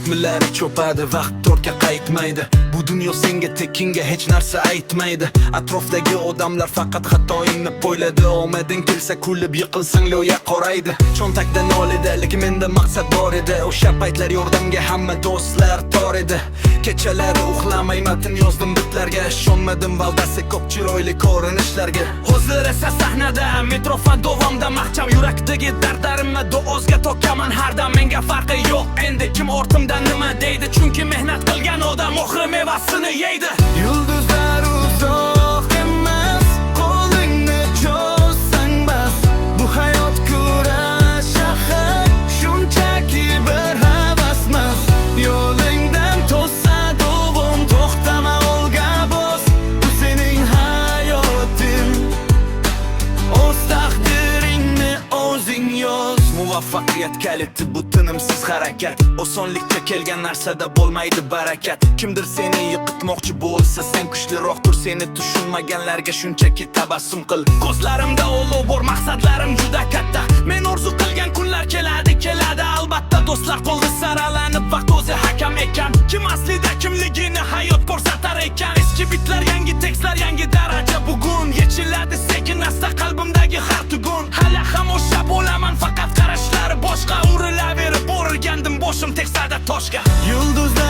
ritmlari cho'padi, vaqt tortga qaytmaydi. Bu dunyo senga tekinga hech narsa aytmaydi. Atrofdagi odamlar faqat xatoingni po'yladi. Omading kelsa kulib yiqilsang lo'ya qoraydi. Cho'ntakda nolida, lekin menda maqsad bor edi. O'sha paytlar yordamga hamma do'stlar tor edi. Kechalari uxlamay matn yozdim bitlarga. Ishonmadim valdasi ko'p chiroyli ko'rinishlarga. Hozir esa sahnada mikrofon davomda mahkam yurakdagi dardarimni o'zga to'kaman har dam. Menga farqi yo'q endi kim ortimda nima deydi, chunki mehnat qilgan odam oxiri mevasini yeydi. Yulduzlar uzoq emas, qo'lingni cho'zsang bas. Bu hayot kurash shahar, shunchaki bir havasmas. Yo'lingdan to'sa davom, to'xtama olga bos. Bu sening hayoting, o'z taqdiringni o'zing yoz. Muvaffaqiyat kaliti bu tinimsiz harakat. Osonlikcha kelgan narsada bo'lmaydi barakat. Kimdir seni yiqitmoqchi bo'lsa, sen kuchliroqdir. Seni tushunmaganlarga shunchaki tabassum qil. Ko'zlarimda olov bor, maqsadlarim juda katta. Men orzu qilgan kunlar keladi albatta. Do'stlar qo'lda saralanib, vaqt o'zi hakam ekan. Kim aslida kimligini hayot ko'rsatar ekan. Eski bitlar, yangi tekstlar, yangi daraja. Bugun yechiladi sekin asta qalbimdagi har tugun. Hali ham o'sha bo'laman, faqat qarashlari boshqa. Urilaverib o'rgandim boshim teksada toshga. Yulduzlar